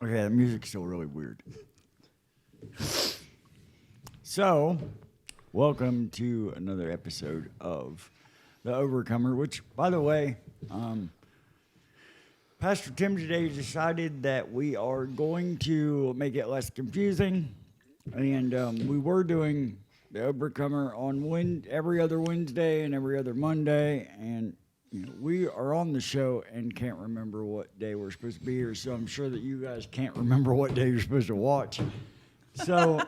Okay, the music's still really weird. So, welcome to another episode of The Overcomer, which, by the way, Pastor Tim today decided that we are going to make it less confusing. And we were doing The Overcomer on every other Wednesday and every other Monday. And we are on the show and can't remember what day we're supposed to be here, so I'm sure that you guys can't remember what day you're supposed to watch. So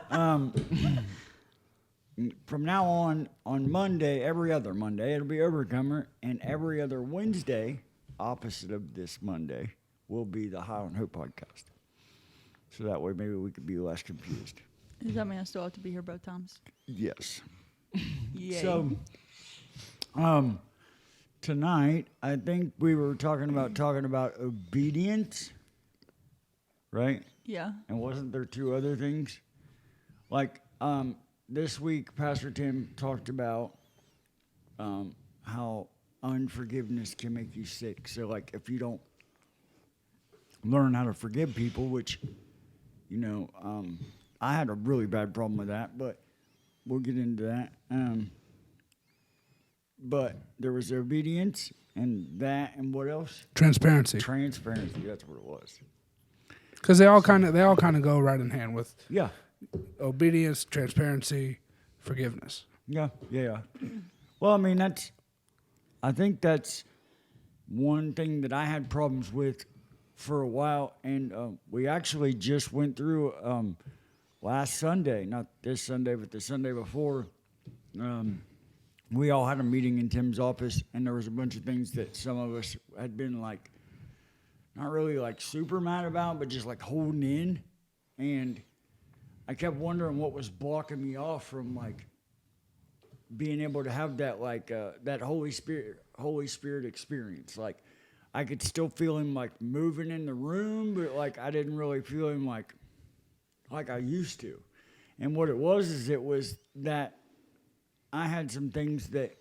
from now on Monday, every other Monday, it'll be Overcomer, and every other Wednesday, opposite of this Monday, will be the High on Hope podcast. So that way maybe we could be less confused. Does that mean I still have to be here both times? Yes. Yay. So, tonight, I think we were talking about obedience, right? Yeah. And wasn't there two other things? Like, this week, Pastor Tim talked about how unforgiveness can make you sick. So, like, if you don't learn how to forgive people, which, I had a really bad problem with that, but we'll get into that. But there was obedience and that, and what else? Transparency. Transparency. That's what it was. Because they all kind of go right in hand with Yeah. obedience, transparency, forgiveness. Yeah. Well, I mean, I think that's one thing that I had problems with for a while, and we actually just went through last Sunday, not this Sunday, but the Sunday before. We all had a meeting in Tim's office, and there was a bunch of things that some of us had been like, not really like super mad about, but just like holding in. And I kept wondering what was blocking me off from like being able to have that that Holy Spirit experience. Like I could still feel him like moving in the room, but like I didn't really feel him like I used to. And what it was that I had some things that,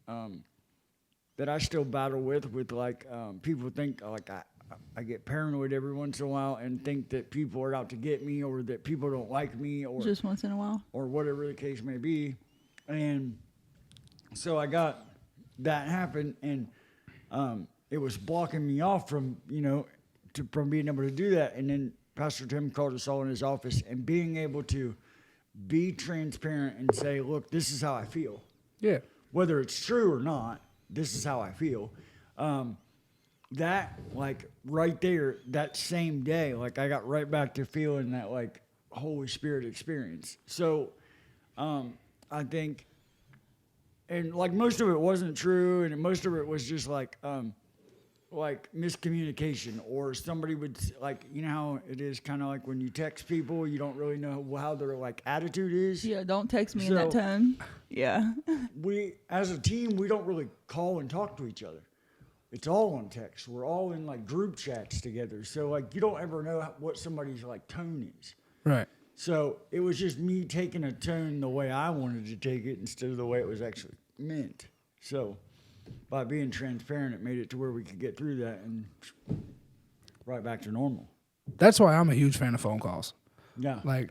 that I still battle with like, people think like I get paranoid every once in a while and think that people are out to get me or that people don't like me or Just once in a while. or whatever the case may be. And so I got that happen, and it was blocking me off from, from being able to do that. And then Pastor Tim called us all in his office, and being able to be transparent and say, look, this is how I feel. Yeah. Whether it's true or not, this is how I feel. That, like, right there, that same day, like, I got right back to feeling that, like, Holy Spirit experience. So, I think, and, like, most of it wasn't true, and most of it was just, like miscommunication, or somebody would, like, you know how it is kind of like when you text people, you don't really know how their, like, attitude is. Yeah, don't text me in that tone. Yeah. We, as a team, we don't really call and talk to each other. It's all on text. We're all in, like, group chats together. So, like, you don't ever know what somebody's, like, tone is. Right. So it was just me taking a tone the way I wanted to take it instead of the way it was actually meant. So by being transparent, it made it to where we could get through that and right back to normal. That's why I'm a huge fan of phone calls. Yeah. Like,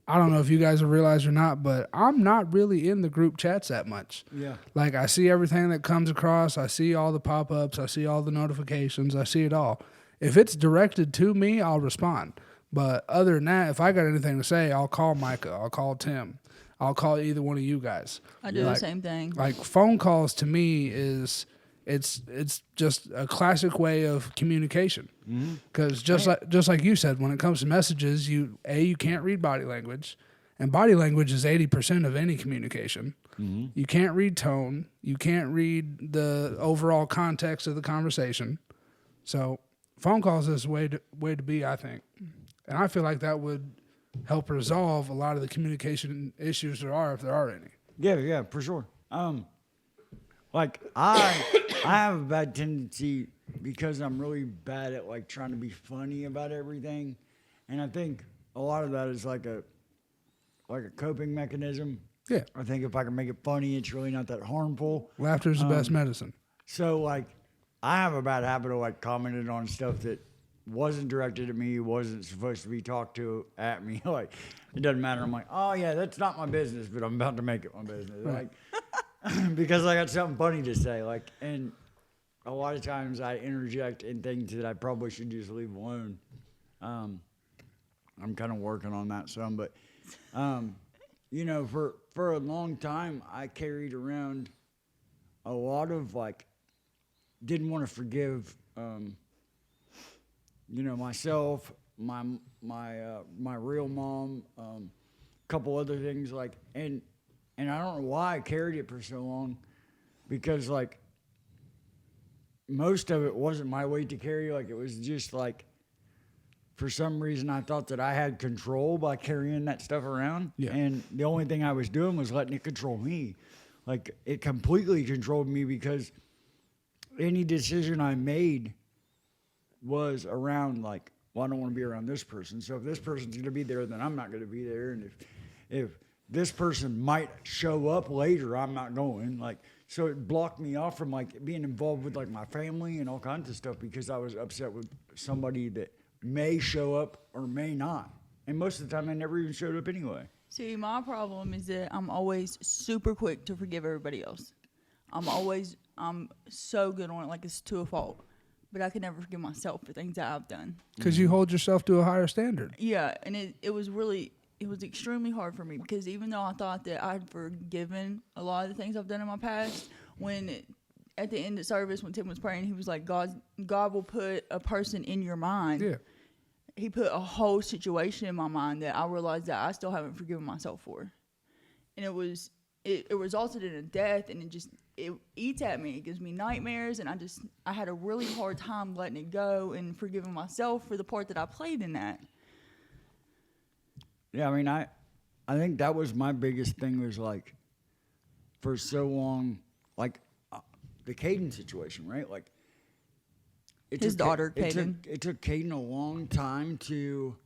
I don't know if you guys have realized or not, but I'm not really in the group chats that much. Yeah. Like, I see everything that comes across. I see all the pop-ups. I see all the notifications. I see it all. If it's directed to me, I'll respond. But other than that, if I got anything to say, I'll call Micah. I'll call Tim. I'll call either one of you guys. I do the same thing. Like, phone calls to me is it's just a classic way of communication. Because just like you said, when it comes to messages, you can't read body language, and body language is 80% of any communication. You can't read tone. You can't read the overall context of the conversation. So phone calls is the way to be, I think. And I feel like that would help resolve a lot of the communication issues there are, if there are any. Yeah, for sure. Like I have a bad tendency because I'm really bad at like trying to be funny about everything, and I think a lot of that is like a coping mechanism. Yeah. I think if I can make it funny, it's really not that harmful. Laughter is the best medicine. So like, I have a bad habit of like commenting on stuff that wasn't directed at me, wasn't supposed to be talked to at me. Like, it doesn't matter. I'm like, oh yeah, that's not my business, but I'm about to make it my business. Like, because I got something funny to say. Like, and a lot of times I interject in things that I probably should just leave alone. I'm kind of working on that some, but you know, for a long time I carried around a lot of like, didn't want to forgive, you know, myself, my real mom, a couple other things like, and I don't know why I carried it for so long, because like most of it wasn't my weight to carry. Like, it was just like, for some reason I thought that I had control by carrying that stuff around. Yeah. And the only thing I was doing was letting it control me. Like, it completely controlled me, because any decision I made was around like, well, I don't want to be around this person. So if this person's going to be there, then I'm not going to be there. And if this person might show up later, I'm not going. Like, so it blocked me off from like being involved with like my family and all kinds of stuff, because I was upset with somebody that may show up or may not. And most of the time I never even showed up anyway. See, my problem is that I'm always super quick to forgive everybody else. I'm so good on it, like it's to a fault. But I can never forgive myself for things that I've done. Because you hold yourself to a higher standard. Yeah, and it was extremely hard for me, because even though I thought that I'd forgiven a lot of the things I've done in my past, at the end of service, when Tim was praying, he was like, God will put a person in your mind. Yeah. He put a whole situation in my mind that I realized that I still haven't forgiven myself for. And it resulted in a death, and it eats at me. It gives me nightmares, and I had a really hard time letting it go and forgiving myself for the part that I played in that. Yeah, I mean, I think that was my biggest thing, was like, for so long, like the Caden situation, right? Like, His daughter, Caden. It took Caden a long time to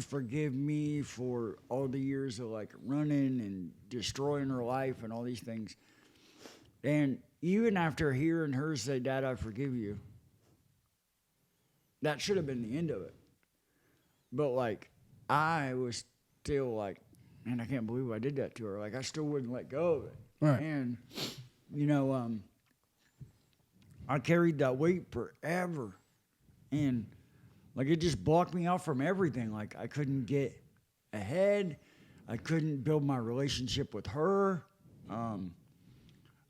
forgive me for all the years of like running and destroying her life and all these things. And even after hearing her say, "Dad, I forgive you," that should have been the end of it. But like, I was still like, man, I can't believe I did that to her. Like, I still wouldn't let go of it. Right. And, you know, I carried that weight forever. And like, it just blocked me out from everything. Like, I couldn't get ahead. I couldn't build my relationship with her.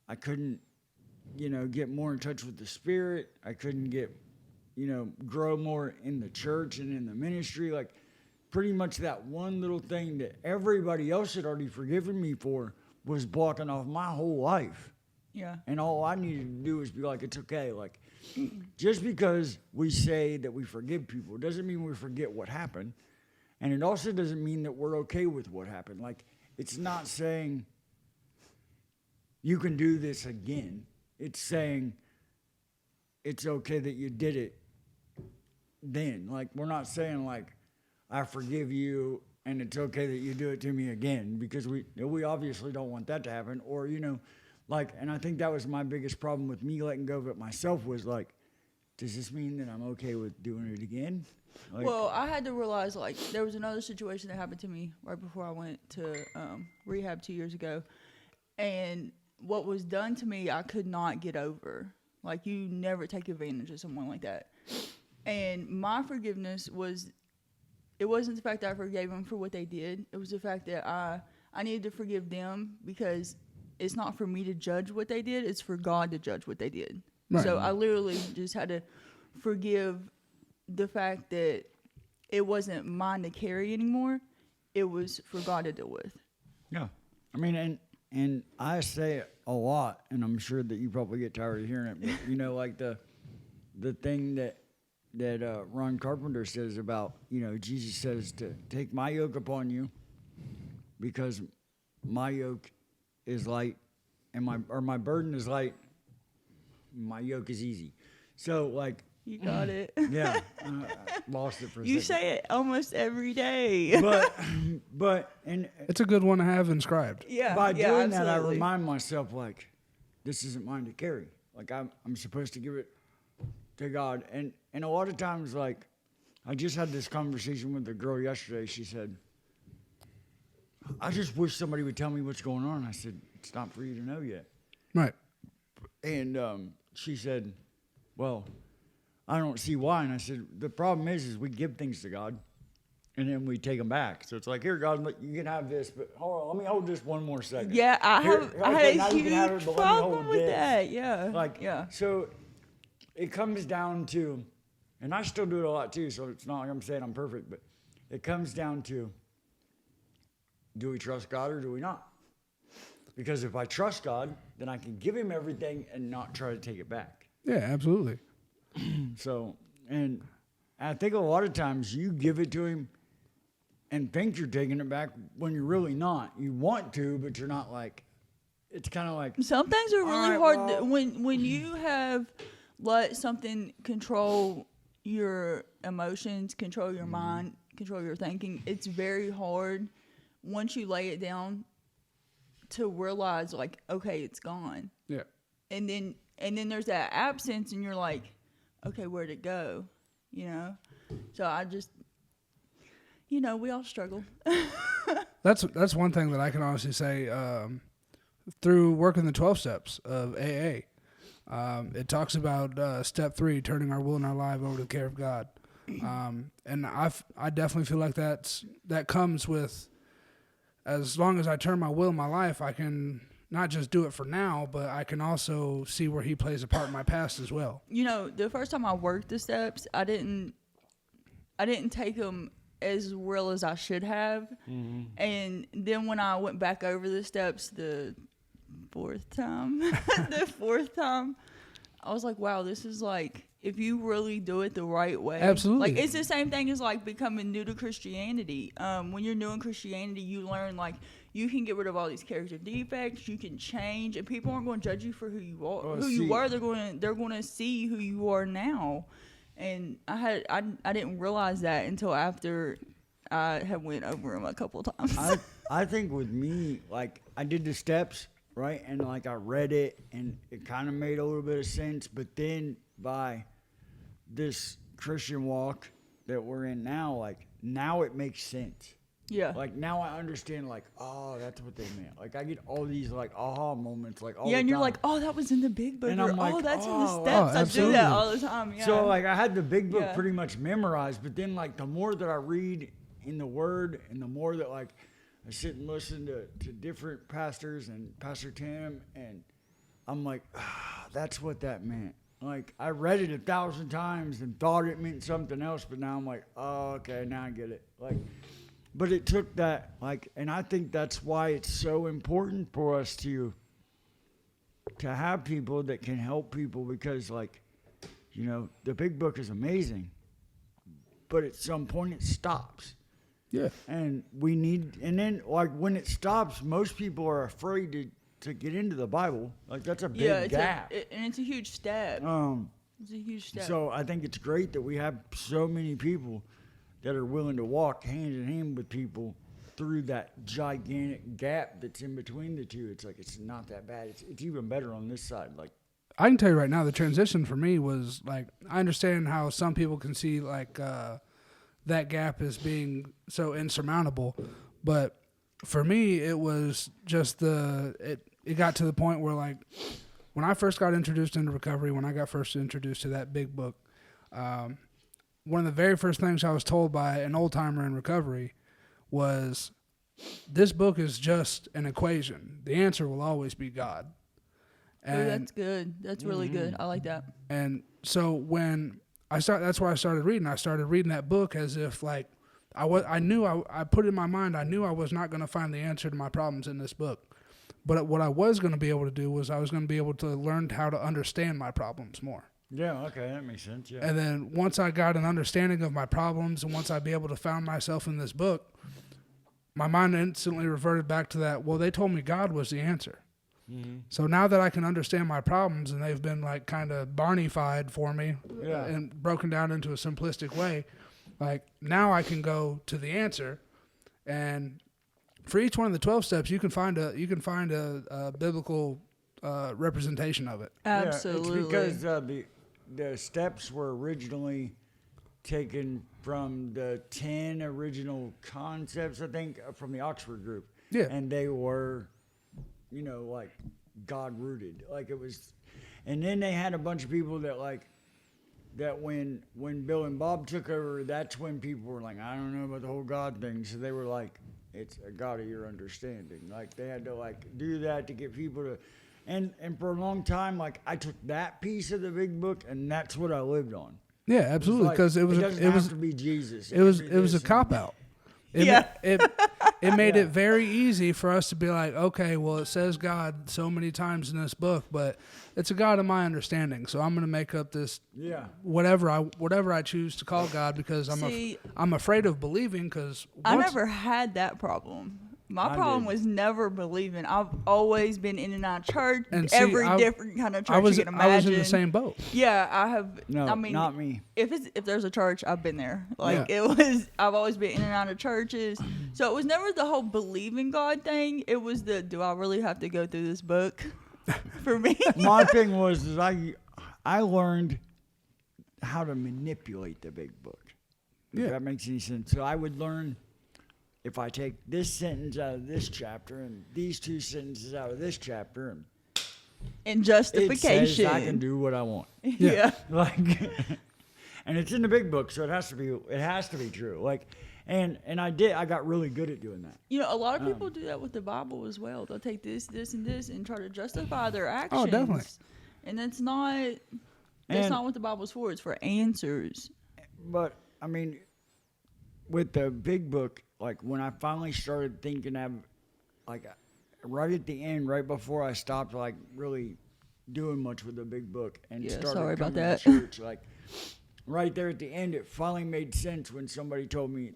I couldn't, you know, get more in touch with the Spirit. I couldn't get, you know, grow more in the church and in the ministry. Like, pretty much that one little thing that everybody else had already forgiven me for was blocking off my whole life. Yeah. And all I needed to do was be like, it's okay. Like, just because we say that we forgive people doesn't mean we forget what happened. And it also doesn't mean that we're okay with what happened. Like, it's not saying you can do this again. It's saying it's okay that you did it then. Like, we're not saying like, I forgive you and it's okay that you do it to me again, because we obviously don't want that to happen. Or, you know, like, and I think that was my biggest problem with me letting go of it myself, was like, does this mean that I'm okay with doing it again? Like, Well, I had to realize, like, there was another situation that happened to me right before I went to rehab 2 years ago. And what was done to me, I could not get over. Like, you never take advantage of someone like that. And my forgiveness was, it wasn't the fact that I forgave them for what they did. It was the fact that I needed to forgive them, because it's not for me to judge what they did. It's for God to judge what they did. Right. So I literally just had to forgive the fact that it wasn't mine to carry anymore. It was for God to deal with. yeah. I mean, and I say it a lot, and I'm sure that you probably get tired of hearing it, but, you know, like the thing that Ron Carpenter says about, you know, Jesus says to take my yoke upon you, because my yoke is light and my burden is light, my yoke is easy. So like, You got it. yeah, I lost it for a You second. say it almost every day. but and It's a good one to have inscribed. yeah. by yeah, doing that, I absolutely. remind myself, like, this isn't mine to carry. Like, I'm supposed to give it to God. And a lot of times, like, I just had this conversation with a girl yesterday. She said, I just wish somebody would tell me what's going on. I said, it's not for you to know yet. Right. And she said, well, I don't see why. And I said, the problem is we give things to God, and then we take them back. So it's like, here, God, look, you can have this, but hold on, let me hold this one more second. Yeah, I Okay, had now a you can have huge it, but let me problem hold with this. that. Yeah. Like, yeah. So it comes down to, and I still do it a lot too, so it's not like I'm saying I'm perfect, but it comes down to, do we trust God or do we not? Because if I trust God, then I can give him everything and not try to take it back. Yeah, absolutely. So, and I think a lot of times you give it to him and think you're taking it back when you're really not. You want to, but you're not like, it's kind of like. Some things are really Alright, hard well- when you have let something control your emotions, control your mind, control your thinking. It's very hard once you lay it down to realize, like, okay, it's gone. Yeah. And then there's that absence, and you're like, okay, where'd it go? You know. So I just, we all struggle. That's one thing that I can honestly say. Through working the 12 steps of AA, it talks about step 3, turning our will and our life over to the care of God. And I definitely feel like that comes with, as long as I turn my will and my life, I can not just do it for now, but I can also see where he plays a part in my past as well. The first time I worked the steps, I didn't take them as real as I should have. Mm-hmm. And then when I went back over the steps the fourth time, I was like, wow, this is like, if you really do it the right way. Absolutely. Like, it's the same thing as like becoming new to Christianity. When you're new in Christianity, you learn like you can get rid of all these character defects, you can change, and people aren't going to judge you for who you are. You were, they're going to see who you are now. And I didn't realize that until after I had went over them a couple times. I think with me, like, I did the steps, right? And, like, I read it, and it kind of made a little bit of sense. But then by this Christian walk that we're in now, like, now it makes sense. Yeah. Like, now I understand, like, oh, that's what they meant. Like, I get all these, like, aha moments, like, all the and you're time. like, oh, that was in the big book. And Or, I'm like, oh, that's in the oh, steps. I do absolutely. that all the time. Yeah. So, like, I had the big book Yeah. pretty much memorized, but then, like, the more that I read in the Word and the more that, like, I sit and listen to different pastors and Pastor Tim, and I'm like, that's what that meant. Like, I read it 1,000 times and thought it meant something else, but now I'm like, oh, okay, now I get it. Like, but it took that, like, and I think that's why it's so important for us to have people that can help people, because, like, the big book is amazing, but at some point it stops. Yeah. And then, like, when it stops, most people are afraid to get into the Bible. Like, that's a big gap. And it's a huge step. It's a huge step. So I think it's great that we have so many people that are willing to walk hand in hand with people through that gigantic gap that's in between the two. It's like, it's not that bad. It's even better on this side. Like, I can tell you right now, the transition for me was like, I understand how some people can see like that gap as being so insurmountable, but for me, it was just it got to the point where, like, when I first got introduced into recovery, when I got first introduced to that big book, one of the very first things I was told by an old timer in recovery was, this book is just an equation. The answer will always be God. Oh, that's good. That's really good. I like that. And so when that's why I started reading. I started reading that book as if, like, I put it in my mind, I knew I was not going to find the answer to my problems in this book. But what I was going to be able to do was I was going to be able to learn how to understand my problems more. yeah, okay, that makes sense. Yeah. And then once I got an understanding of my problems, and once I'd be able to found myself in this book, my mind instantly reverted back to that, well, they told me God was the answer. Mm-hmm. So now that I can understand my problems, and they've been like kind of Barney-fied for me and broken down into a simplistic way, like, now I can go to the answer. And for each one of the 12 steps, you can find a biblical representation of it. Absolutely. Yeah, it's because the steps were originally taken from the 10 original concepts, I think, from the Oxford group. Yeah. And they were, like God rooted. Like it was, and then they had a bunch of people that when Bill and Bob took over, that's when people were like, I don't know about the whole God thing. So they were like, it's a God of your understanding. Like they had to do that to get people to, and for a long time, I took that piece of the big book and that's what I lived on. Yeah, absolutely. Because it doesn't have to be Jesus. It was a cop out. It made it very easy for us to be like, okay, well, it says God so many times in this book, but it's a God of my understanding. So I'm going to make up this whatever I choose to call God because I'm afraid of believing because I never had that problem. My problem was never believing. I've always been in and out of church, every different kind of church you can imagine. I was in the same boat. Yeah, I have. No, I mean, not me. If there's a church, I've been there. I've always been in and out of churches. So it was never the whole believing God thing. It was do I really have to go through this book for me? My thing was I learned how to manipulate the big book. If that makes any sense. So I would learn. If I take this sentence out of this chapter and these two sentences out of this chapter and justification, it says I can do what I want. Yeah. And it's in the big book, so it has to be true. And I got really good at doing that. A lot of people do that with the Bible as well. They'll take this, and this and try to justify their actions. Oh, definitely. And that's not what the Bible's for. It's for answers. But I mean, with the big book, when I finally started thinking of, right at the end, right before I stopped, really doing much with the big book and started sorry about coming that. to church, right there at the end, it finally made sense when somebody told me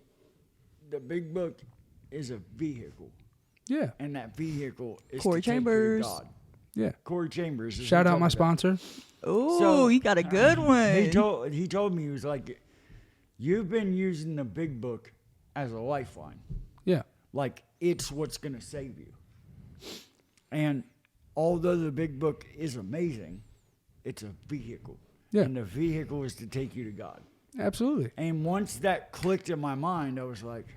the big book is a vehicle. Yeah. And that vehicle is Corey to Chambers. take you to God. Yeah. Corey Chambers. Shout out my sponsor. Oh, So, you got a good one. He told me, he was like, you've been using the big book as a lifeline. Yeah. It's what's going to save you. And although the big book is amazing, it's a vehicle. Yeah. And the vehicle is to take you to God. Absolutely. And once that clicked in my mind, I was like,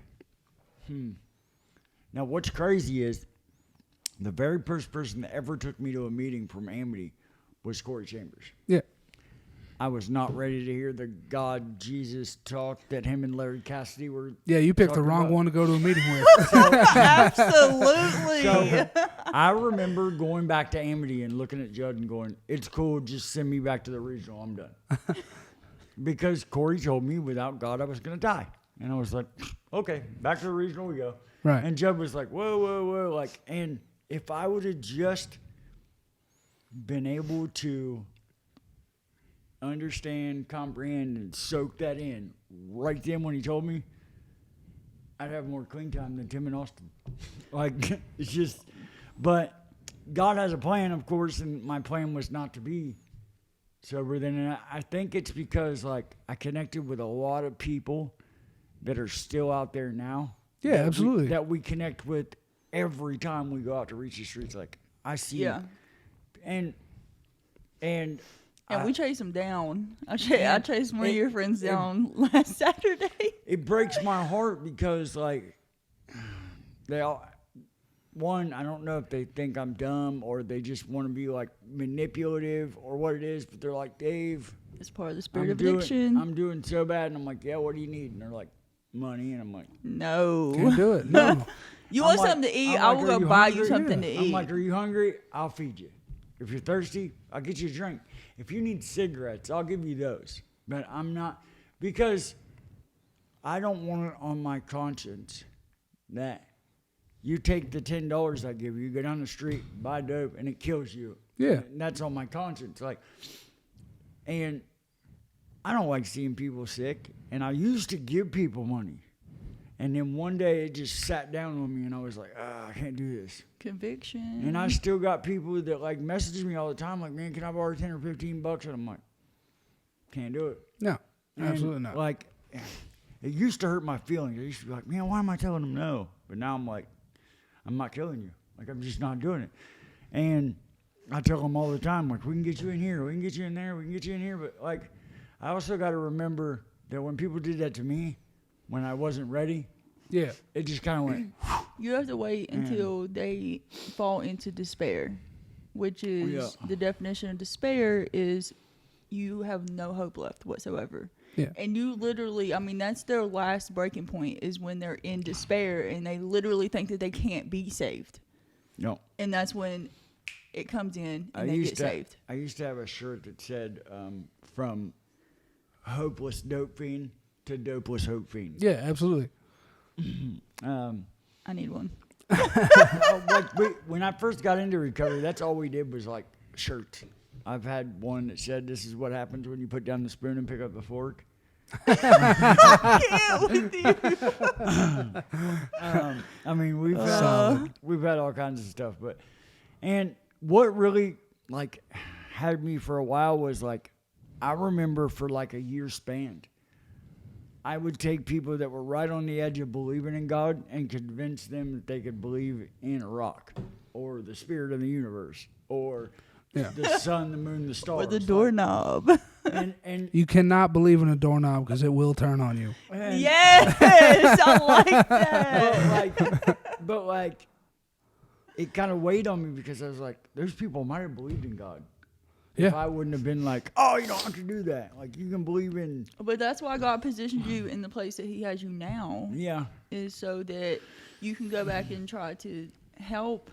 Now, what's crazy is the very first person that ever took me to a meeting from Amity was Corey Chambers. Yeah. I was not ready to hear the God Jesus talk that him and Larry Cassidy were. Yeah, you picked the talking wrong about. one to go to a meeting with. Absolutely. So I remember going back to Amity and looking at Judd and going, "It's cool, just send me back to the regional. I'm done." Because Corey told me without God I was going to die, and I was like, "Okay, back to the regional we go." Right. And Judd was like, "Whoa, whoa, whoa!" And if I would have just been able to understand, comprehend, and soak that in right then when he told me, I'd have more clean time than Tim and Austin. It's just, but God has a plan, of course, and my plan was not to be sober then. And I think it's because, I connected with a lot of people that are still out there now. Yeah, absolutely. That we connect with every time we go out to reach the streets. I see. Yeah. And we chased them down. I chased one of your friends down last Saturday. It breaks my heart because, they all, one, I don't know if they think I'm dumb or they just want to be, manipulative or what it is, but they're like, "Dave, It's part of the spirit of addiction. I'm doing so bad." And I'm like, "Yeah, what do you need?" And they're like, "Money." And I'm like, No. Can't do it. No. You I'm want something to eat? I'm I like, will "Are go you buy hungry?" you something to I'm eat. like, "Are you hungry? I'll feed you. If you're thirsty, I'll get you a drink. If you need cigarettes, I'll give you those." But I'm not, because I don't want it on my conscience that you take the $10 I give you, go down the street, buy dope, and it kills you. Yeah. And that's on my conscience. And I don't like seeing people sick. And I used to give people money. And then one day it just sat down on me and I was like, I can't do this. Conviction. And I still got people that message me all the time, like, "Man, can I borrow 10 or $15?" And I'm like, can't do it. No. And, Absolutely not. It used to hurt my feelings. I used to be like, "Man, why am I telling them no?" But now I'm like, I'm not killing you. I'm just not doing it. And I tell them all the time, like, we can get you in here, we can get you in there, we can get you in here. But, like, I also got to remember that when people did that to me, when I wasn't ready, Yeah. it just kind of went, You have to wait until they fall into despair, which is the definition of despair is you have no hope left whatsoever. Yeah. And you literally, I mean, that's their last breaking point is when they're in despair and they literally think that they can't be saved. no. And that's when it comes in and I they used get to, saved. I used to have a shirt that said, from hopeless dope fiend to dopeless hope fiend. Yeah, absolutely. I need one. When I first got into recovery, that's all we did was like shirts. I've had one that said, "This is what happens when you put down the spoon and pick up the fork." Yeah, with you. I mean, we've had all kinds of stuff, and what really like had me for a while was like, I remember for like a year span, I would take people that were right on the edge of believing in God and convince them that they could believe in a rock or the spirit of the universe or the sun, the moon, the stars. Or the doorknob. And You cannot believe in a doorknob because it will turn on you. Yes, I like that. but like, it kind of weighed on me because I was like, those people might have believed in God. If Yeah. I wouldn't have been like, oh, you don't have to do that. Like, you can believe in. But that's why God positioned you in the place that He has you now, Yeah. is so that you can go back and try to help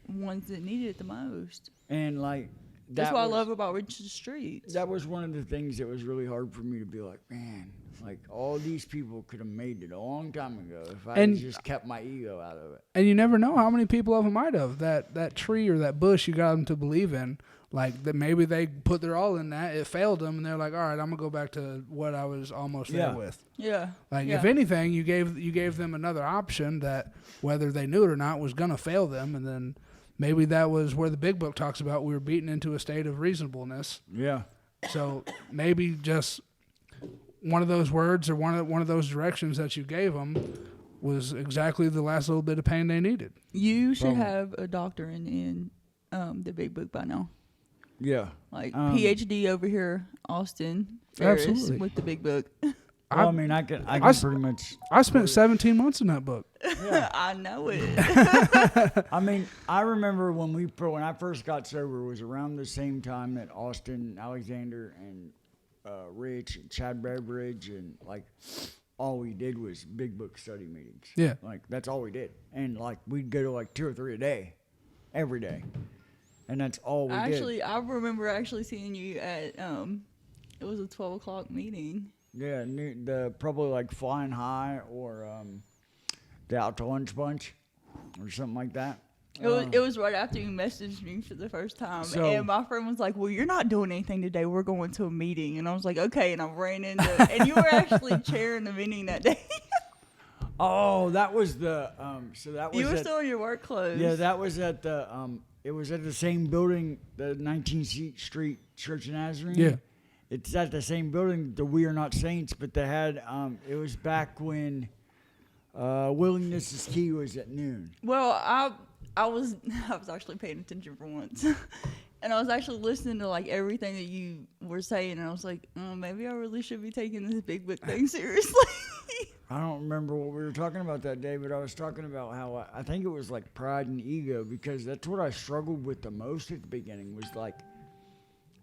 ones that need it the most. And like, That's what I love about Reach the Streets. That was one of the things that was really hard for me to be like, man, like all these people could have made it a long time ago if I had And- just kept my ego out of it. And you never know how many people of them might have. That tree or that bush you got them to believe in, like that maybe they put their all in that, it failed them, and they're like, all right, I'm gonna go back to what I was almost there with. Yeah. Like yeah. if anything, you gave them another option that whether they knew it or not was gonna fail them, and then maybe that was where the big book talks about we were beaten into a state of reasonableness. Yeah. So maybe just one of those words or one of those directions that you gave them was exactly the last little bit of pain they needed. You should have a doctorate in the big book by now. Yeah. Like PhD over here, Austin Ferris Absolutely. with the big book. Well, I mean, I can pretty much. I spent 17 months in that book. I know it. I mean, I remember when I first got sober was around the same time that Austin, Alexander, and Rich, and Chad Beveridge, and like all we did was big book study meetings. Yeah. Like that's all we did, and like we'd go to like 2 or 3 a day, every day, and that's all we did. I remember actually seeing you at it was a 12 o'clock meeting. Yeah, the probably like Flying High or the Out to Lunch Bunch or something like that. It was right after you messaged me for the first time, So- and my friend was like, "Well, you're not doing anything today. We're going to a meeting." And I was like, "Okay." And I ran into, and you were actually chairing the meeting that day. Oh, that was the so that was You were at- still in your work clothes. Yeah, that was at the it was at the same building, the 19th Street Church of Nazarene. Yeah. It's at the same building, the We Are Not Saints, but they had it was back when Willingness is Key was at noon. Well, I was actually paying attention for once, and I was actually listening to like everything that you were saying, and I was like, maybe I really should be taking this big book thing seriously. I don't remember what we were talking about that day, but I was talking about how I think it was like pride and ego, because that's what I struggled with the most at the beginning was like,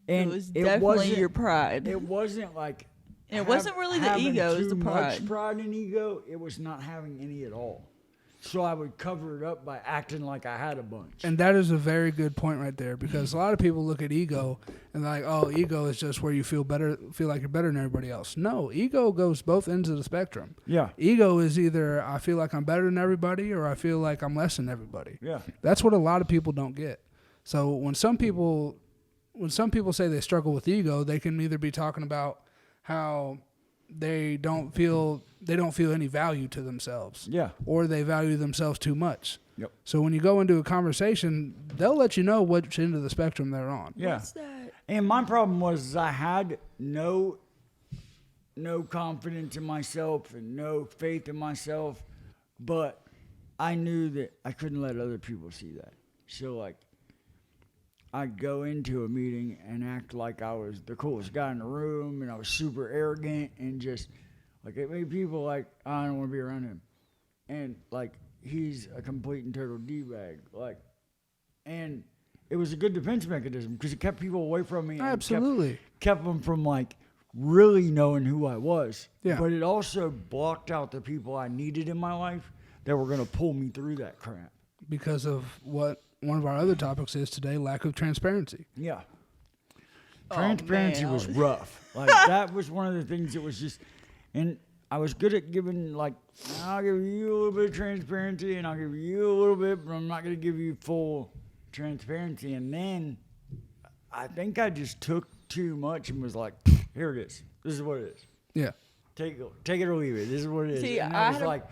and it was definitely wasn't- your pride. It wasn't like It wasn't really the having ego, it was too the much pride. pride and ego. It was not having any at all. So I would cover it up by acting like I had a bunch. And that is a very good point right there, because a lot of people look at ego and they're like, oh, ego is just where you feel like you're better than everybody else. No, ego goes both ends of the spectrum. Yeah. Ego is either I feel like I'm better than everybody or I feel like I'm less than everybody. Yeah. That's what a lot of people don't get. So when some people say they struggle with ego, they can either be talking about how they don't feel any value to themselves. Yeah. Or they value themselves too much. Yep. So when you go into a conversation, they'll let you know which end of the spectrum they're on. Yeah. What's that? And my problem was I had no confidence in myself and no faith in myself, but I knew that I couldn't let other people see that. So like I'd go into a meeting and act like I was the coolest guy in the room, and I was super arrogant, and just like it made people like, I don't want to be around him, and like he's a complete and total d-bag, like, and it was a good defense mechanism because it kept people away from me. And Absolutely. kept them from like really knowing who I was. Yeah. But it also blocked out the people I needed in my life that were going to pull me through that crap. Because of what one of our other topics is today, lack of transparency. Yeah. Oh, Transparency man. was rough. Like that was one of the things that was just, and I was good at giving like, I'll give you a little bit of transparency and I'll give you a little bit, but I'm not going to give you full transparency. And then I think I just took too much and was like, here it is. This is what it is. Yeah. Take it or leave it. This is what it is. See, and I I was had a- like,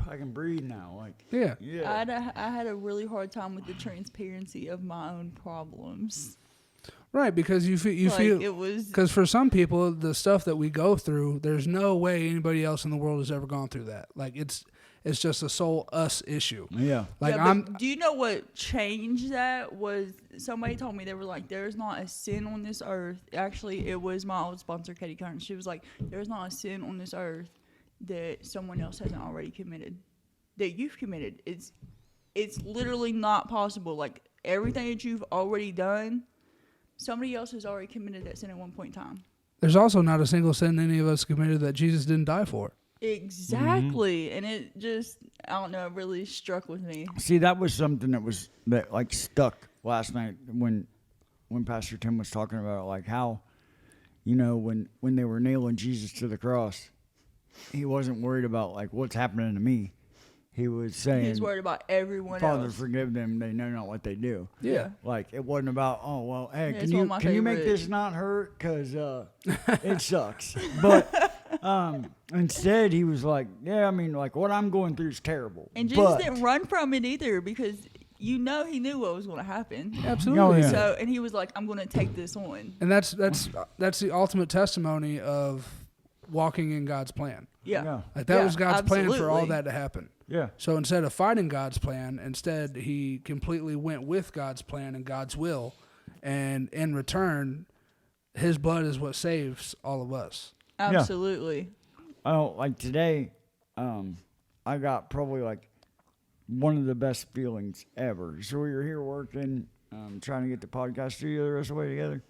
I can breathe now. Like, Yeah. yeah. I had a really hard time with the transparency of my own problems. Right, because you Like, feel it was because for some people the stuff that we go through, there's no way anybody else in the world has ever gone through that. Like it's just a sole us issue. Yeah. Like yeah, but I'm do you know what changed that? Was somebody told me, they were like, there's not a sin on this earth. Actually, it was my old sponsor, Katie Kern. She was like, there's not a sin on this earth that someone else hasn't already committed, that you've committed. It's literally not possible. Like everything that you've already done, somebody else has already committed that sin at one point in time. there's also not a single sin any of us committed that Jesus didn't die for. Exactly. And it just, I don't know, it really struck with me. See, that was something that like stuck last night when Pastor Tim was talking about like how, you know, when they were nailing Jesus to the cross, he wasn't worried about like what's happening to me. He was saying, He's worried about everyone Father, else. forgive them. They know not what they do. Yeah. Like it wasn't about, oh well, hey, Yeah, can it's one you of my can you make favorite- this not hurt? Cause it sucks. But instead he was like, yeah, I mean, like what I'm going through is terrible. And Jesus but, didn't run from it either, because he knew what was going to happen. Absolutely. Oh, yeah. So, and he was like, I'm going to take this on. And that's the ultimate testimony of walking in God's plan. Yeah. Like that Yeah, was God's plan for all absolutely. that to happen. Yeah. So instead of fighting God's plan, instead he completely went with God's plan and God's will, and in return, his blood is what saves all of us. Absolutely. Oh, like today, I got probably like one of the best feelings ever. So we were here working, trying to get the podcast studio the rest of the way together,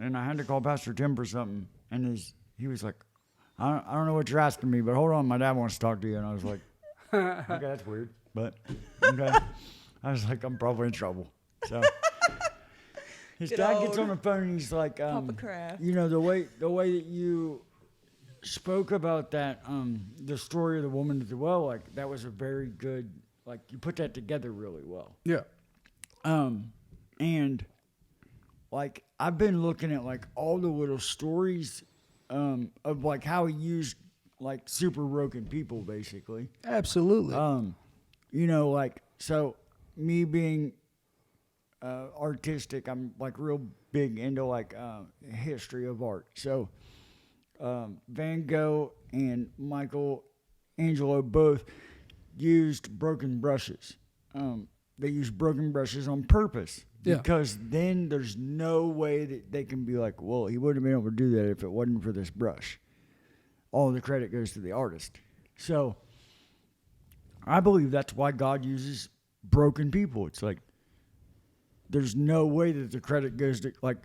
and I had to call Pastor Tim for something, and he was like, I don't know what you're asking me, but hold on, my dad wants to talk to you. And I was like, okay, that's weird, but okay. I was like, I'm probably in trouble. So his Good dad gets old on the phone and he's like, Papa Kraft. you know, the way that you spoke about that, the story of the woman at the well, like that was a very good, like you put that together really well. Yeah. And like I've been looking at like all the little stories of like how he used like super broken people basically. Absolutely. You know, like so me being artistic, I'm like real big into like history of art. So Van Gogh and Michelangelo both used broken brushes. They used broken brushes on purpose. Yeah. Because then there's no way that they can be like, well, he wouldn't have been able to do that if it wasn't for this brush. All the credit goes to the artist. So I believe that's why God uses broken people. It's like there's no way that the credit goes to like,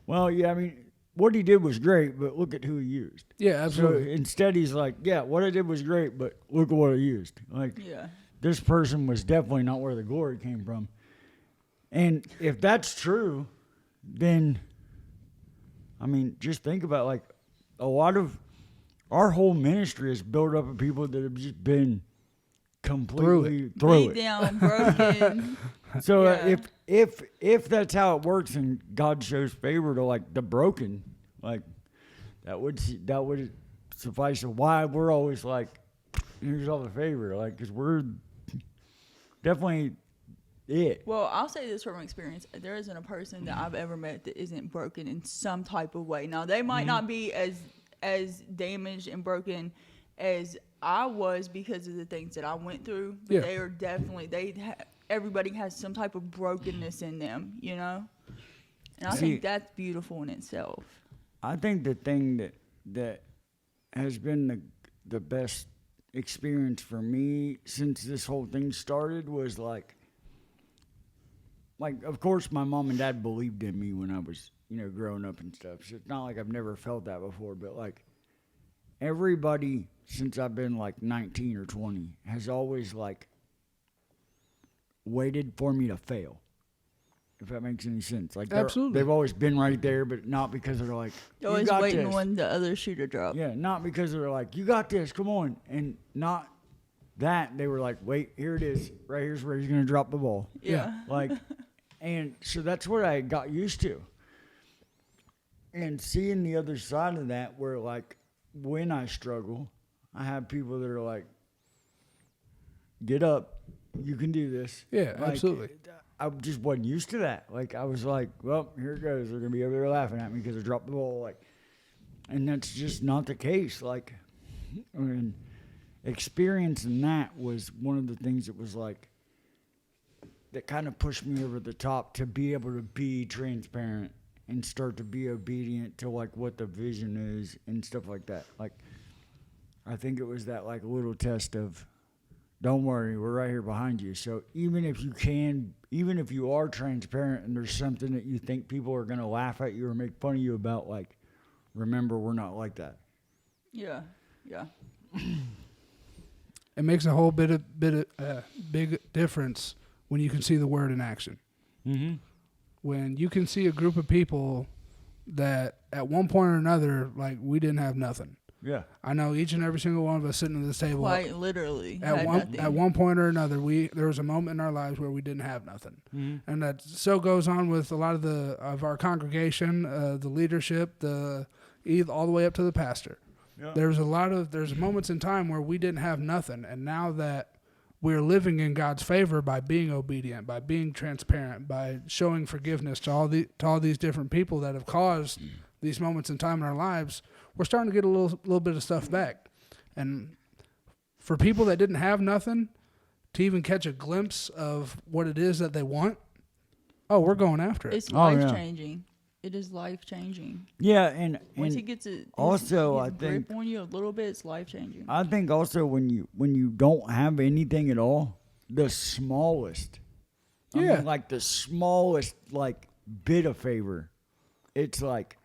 well, yeah, I mean, what he did was great, but look at who he used. yeah, absolutely. So instead, he's like, yeah, what I did was great, but look at what I used. Like, Yeah. this person was definitely not where the glory came from. And if that's true, then, I mean, just think about like a lot of our whole ministry is built up of people that have just been completely through Beat it. down, broken. So Yeah. if that's how it works and God shows favor to like the broken, like that would suffice of why we're always like, here's all the favor, like because we're definitely it. Well, I'll say this from experience. There isn't a person that I've ever met that isn't broken in some type of way. Now, they might not be as damaged and broken as I was because of the things that I went through. But Yeah. they are definitely everybody has some type of brokenness in them, you know. And I See- think that's beautiful in itself. I think the thing that has been the best experience for me since this whole thing started was like of course my mom and dad believed in me when I was, growing up and stuff. So it's not like I've never felt that before, but like everybody since I've been like 19 or 20 has always like waited for me to fail. If that makes any sense. Like Absolutely. they've always been right there, but not because they're like, They're you always got waiting this. when the other shooter drops. Yeah, not because they're like, you got this, come on. And not that they were like, wait, here it is. Right here's where he's going to drop the ball. Yeah. Like, and so that's what I got used to. And seeing the other side of that, where like when I struggle, I have people that are like, get up, you can do this. Yeah, Like, absolutely. I just wasn't used to that. Like I was like, well, here it goes. They're gonna be over there laughing at me because I dropped the ball. Like, and that's just not the case. Like, I mean, experiencing that was one of the things that was like that kind of pushed me over the top to be able to be transparent and start to be obedient to like what the vision is and stuff like that. Like, I think it was that like little test of, don't worry, we're right here behind you. So even if you are transparent and there's something that you think people are going to laugh at you or make fun of you about, like, remember, we're not like that. Yeah. Yeah. It makes a whole big difference when you can see the word in action. Mm-hmm. When you can see a group of people that at one point or another, like, we didn't have nothing. Yeah. I know each and every single one of us sitting at this table. Quite literally. At had one nothing. at one point or another, there was a moment in our lives where we didn't have nothing, and that so goes on with a lot of our congregation, the leadership, all the way up to the pastor. Yeah. There's moments in time where we didn't have nothing, and now that we're living in God's favor by being obedient, by being transparent, by showing forgiveness to all these different people that have caused these moments in time in our lives, we're starting to get a little bit of stuff back. And for people that didn't have nothing, to even catch a glimpse of what it is that they want, we're going after it. It's Oh, yeah. life changing. It is life changing. Yeah, and Once he gets also, I his think- grip on you a little bit, it's life changing. I think also when you don't have anything at all, the smallest, Yeah. like the smallest like bit of favor, it's like,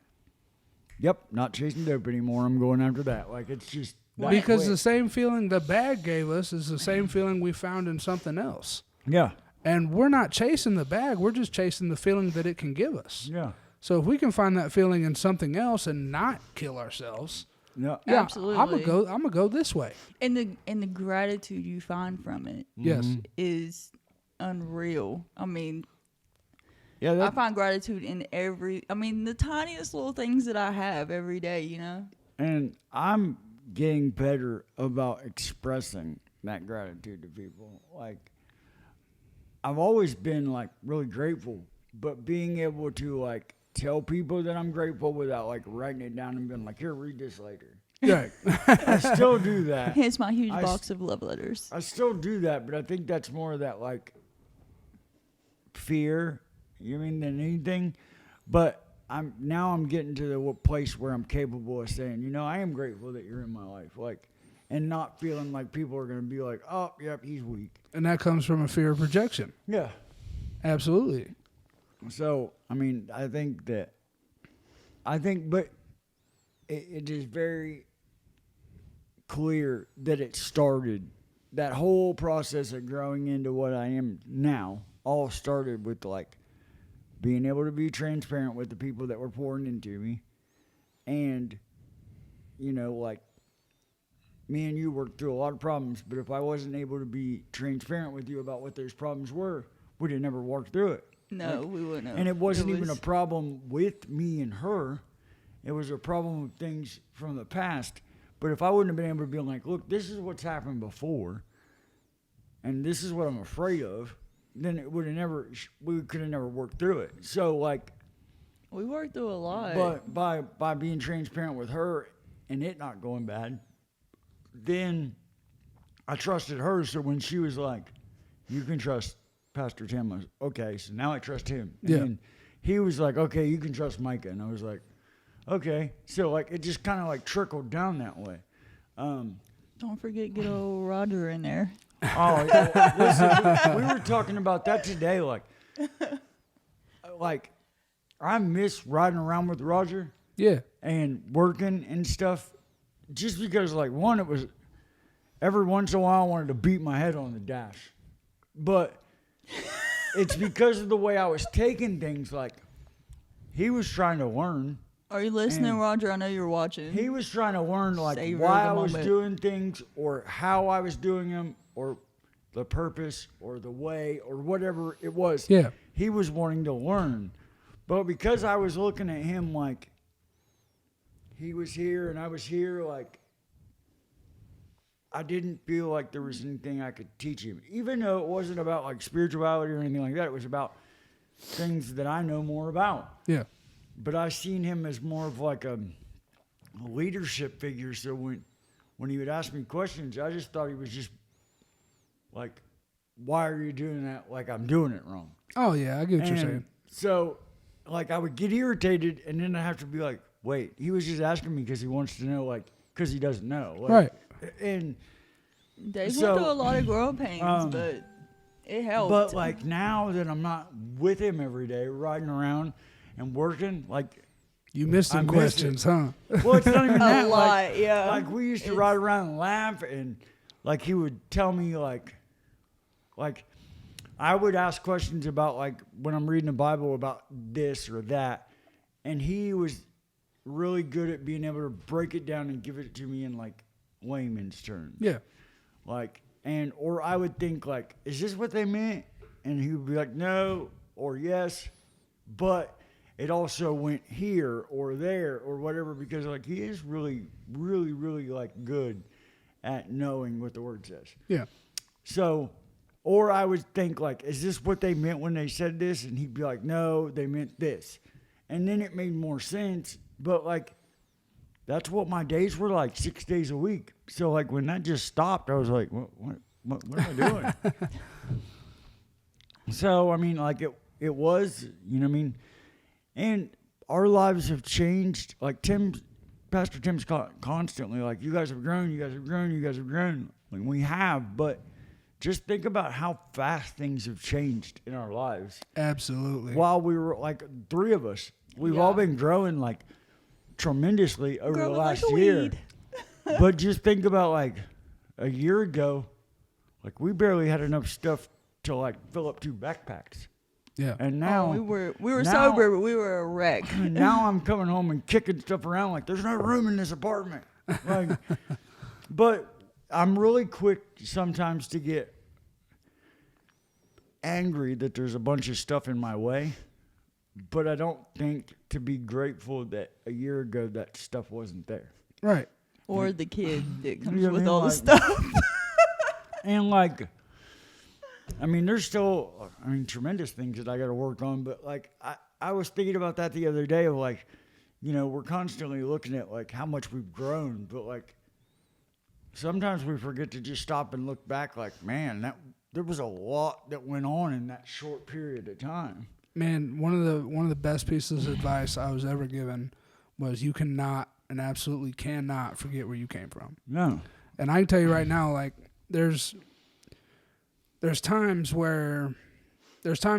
yep, not chasing dope anymore. I'm going after that. Like it's just that Because quick. the same feeling the bag gave us is the same feeling we found in something else. Yeah, And we're not chasing the bag, we're just chasing the feeling that it can give us. yeah, So if we can find that feeling in something else and not kill ourselves, yeah. yeah, Absolutely. I'm gonna go this way. And the gratitude you find from it Yes. is unreal. I mean, Yeah, I that, find gratitude in the tiniest little things that I have every day, you know? and I'm getting better about expressing that gratitude to people. Like, I've always been like really grateful, but being able to like tell people that I'm grateful without like writing it down and being like, here, read this later. Right. I still do that. Here's my huge I box of love letters. I still do that, but I think that's more of that like fear, than anything. But I'm getting to the place where I'm capable of saying, I am grateful that you're in my life, like, and not feeling like people are gonna be like, oh, yep, he's weak. And that comes from a fear of rejection. Yeah. Absolutely. So I think, but it is very clear that it started. That whole process of growing into what I am now all started with like being able to be transparent with the people that were pouring into me, and like me and you worked through a lot of problems. But if I wasn't able to be transparent with you about what those problems were, we'd have never worked through it. No, we wouldn't have. And it wasn't even a problem with me and her. It was a problem with things from the past. But if I wouldn't have been able to be like, look, this is what's happened before, and this is what I'm afraid of, then we could have never worked through it. So like, We worked through a lot. but by being transparent with her and it not going bad, then I trusted her. So when she was like, "You can trust Pastor Tim," I was okay. So now I trust him. And Yeah. then he was like, "Okay, you can trust Micah," and I was like, "Okay." So like it just kind of like trickled down that way. Don't forget, get old Roger in there. Oh, yeah. Listen, we were talking about that today. Like I miss riding around with Roger Yeah. and working and stuff, just because like one, it was every once in a while I wanted to beat my head on the dash, but it's because of the way I was taking things. Like he was trying to learn. Are you listening, And Roger? I know you're watching. He was trying to learn like Savor why the I was moment. doing things or how I was doing them or the purpose or the way or whatever it was. Yeah. He was wanting to learn. But because I was looking at him like he was here and I was here, like I didn't feel like there was anything I could teach him. Even though it wasn't about like spirituality or anything like that. It was about things that I know more about. Yeah. But I seen him as more of like a leadership figure. So when he would ask me questions, I just thought he was just like, "Why are you doing that? Like I'm doing it wrong." Oh yeah, I get what you're And saying. so, like, I would get irritated, and then I have to be like, "Wait, he was just asking me because he wants to know, like, because he doesn't know." Like, Right. And Dave So, went through a lot of growing pains, but it helped. but like now that I'm not with him every day, riding around and working, like. You missed some I miss questions, huh? Well, it's not even A that. lot, like, yeah. Like we used to ride around and laugh, and like he would tell me like I would ask questions about like when I'm reading the Bible about this or that, and he was really good at being able to break it down and give it to me in like layman's terms. Yeah. Like, and or I would think like, is this what they meant? And he would be like, no, or yes, but it also went here or there or whatever, because like he is really, really, really like good at knowing what the word says. Yeah. So, or I would think like, is this what they meant when they said this? And he'd be like, no, they meant this. And then it made more sense. But like, that's what my days were like 6 days a week. So like when that just stopped, I was like, what am I doing? So, I mean, like it was, you know what I mean? And our lives have changed. Like Pastor Tim's constantly like, you guys have grown, you guys have grown, you guys have grown. Like we have, but just think about how fast things have changed in our lives. Absolutely. While we were like three of us, we've all been growing like tremendously over Growing the like last a year. weed. But just think about like a year ago, like we barely had enough stuff to like fill up 2 backpacks. Yeah. And now we were now- sober, but we were a wreck. now I'm coming home and kicking stuff around like there's no room in this apartment. Like, but I'm really quick sometimes to get angry that there's a bunch of stuff in my way. But I don't think to be grateful that a year ago that stuff wasn't there. Right. Or the kid that comes You know what I with mean? all the Like- stuff. And like, I mean, there's still, tremendous things that I got to work on. But like, I was thinking about that the other day of like, you know, we're constantly looking at like how much we've grown, but like sometimes we forget to just stop and look back. Like, man, there was a lot that went on in that short period of time. Man, one of the best pieces of advice I was ever given was you cannot and absolutely cannot forget where you came from. No. And I can tell you right now, like there's times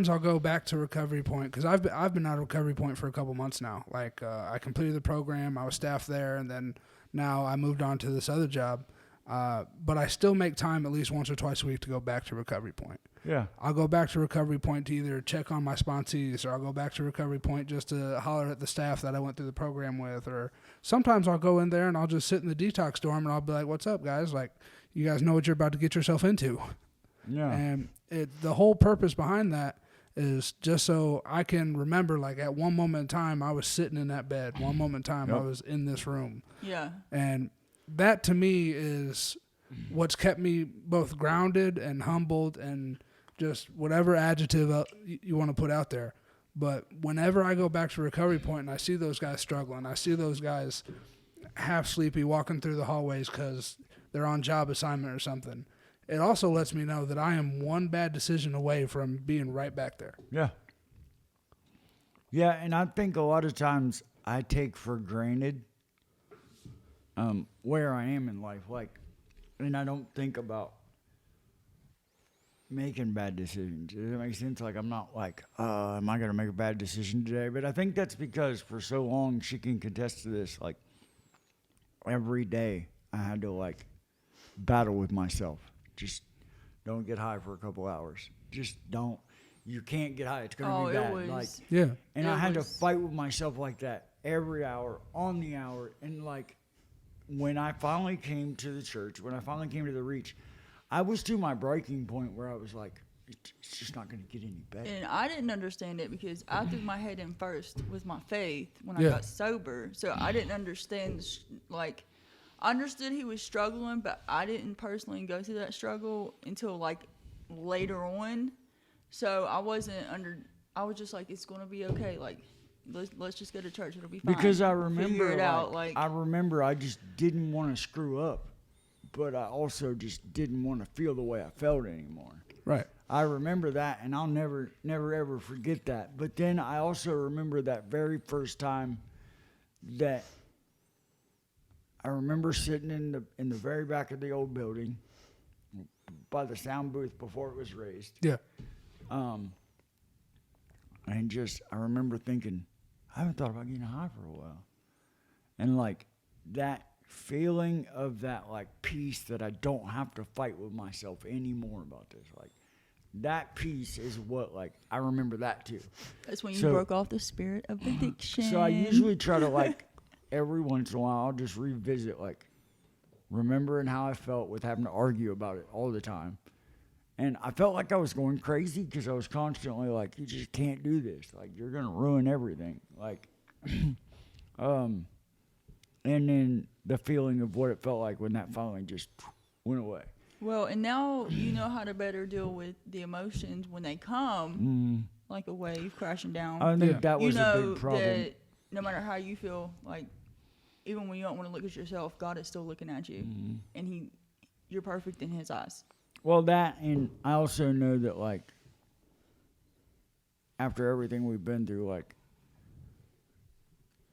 I'll go back to Recovery Point because I've been out of Recovery Point for a couple months now. Like I completed the program, I was staff there, and then now I moved on to this other job. But I still make time at least once or twice a week to go back to Recovery Point. Yeah. I'll go back to Recovery Point to either check on my sponsees, or I'll go back to Recovery Point just to holler at the staff that I went through the program with, or sometimes I'll go in there and I'll just sit in the detox dorm and I'll be like, "What's up, guys? Like, you guys know what you're about to get yourself into." Yeah. And the whole purpose behind that is just so I can remember, like, at one moment in time, I was sitting in that bed. One moment in time, I Yep. was in this room. Yeah. And that, to me, is what's kept me both grounded and humbled and just whatever adjective you want to put out there. But whenever I go back to Recovery Point and I see those guys struggling, I see those guys half sleepy walking through the hallways because they're on job assignment or something, it also lets me know that I am one bad decision away from being right back there. Yeah. Yeah, and I think a lot of times I take for granted where I am in life. Like, and I don't think about making bad decisions. Does it make sense? Like, I'm not like, am I going to make a bad decision today? But I think that's because for so long, she can contest to this. Like, every day I had to, like, battle with myself. Just don't get high for a couple hours. Just don't. You can't get high. It's going to be bad. Like, Yeah. and It I had to was- fight with myself like that every hour, on the hour. And like when I finally came to the church, when I finally came to the Reach, I was to my breaking point where I was like, it's just not going to get any better. And I didn't understand it because I threw my head in first with my faith when I Yeah. got sober. So I didn't understand, like, I understood he was struggling, but I didn't personally go through that struggle until, like, later on. So I wasn't I was just like, it's going to be okay. Like, let's just go to church. It'll be fine. Because I Figure remember, it out. Like, I remember I just didn't want to screw up, but I also just didn't want to feel the way I felt anymore. Right. I remember that, and I'll never ever forget that. But then I also remember that very first time that I remember sitting in the very back of the old building by the sound booth before it was raised. Yeah. And just, I remember thinking, I haven't thought about getting high for a while. And like that feeling of that like peace that I don't have to fight with myself anymore about this. Like that peace is what, like, I remember that too. that's when you So- broke off the spirit of addiction. So I usually try to like, every once in a while, I'll just revisit like remembering how I felt with having to argue about it all the time. And I felt like I was going crazy because I was constantly like, you just can't do this. Like, you're going to ruin everything. Like, and then the feeling of what it felt like when that finally just went away. Well, and now you know how to better deal with the emotions when they come, like a wave crashing down. I think Yeah. that You was a know big problem. that no matter how you feel, like even when you don't want to look at yourself, God is still looking at you, and you're perfect in His eyes. Well, that, and I also know that, like, after everything we've been through, like,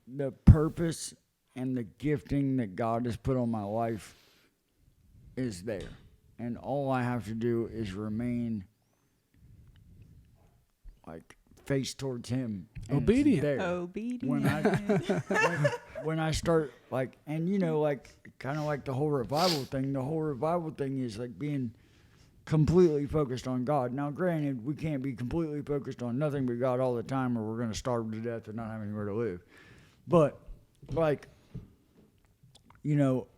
the purpose and the gifting that God has put on my life is there. And all I have to do is remain, like, face towards Him. And it's Obedient. there. Obedient. When I start, like, and you know, like, kind of like the whole revival thing is like being completely focused on God. Now, granted, we can't be completely focused on nothing but God all the time, or we're going to starve to death and not have anywhere to live. But, like, you know,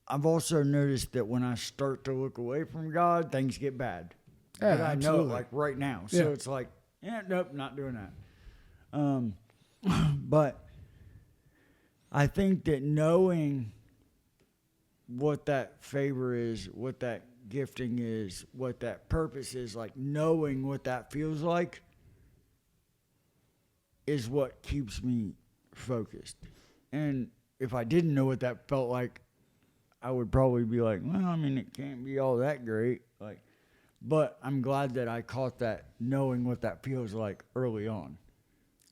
I've also noticed that when I start to look away from God, things get bad. Yeah, but I know it, absolutely. like, right now. So Yeah. it's like, yeah, nope, not doing that. But I think that knowing what that favor is, what that gifting is, what that purpose is, like knowing what that feels like is what keeps me focused. And if I didn't know what that felt like, I would probably be like, well, I mean, it can't be all that great. Like, but I'm glad that I caught that knowing what that feels like early on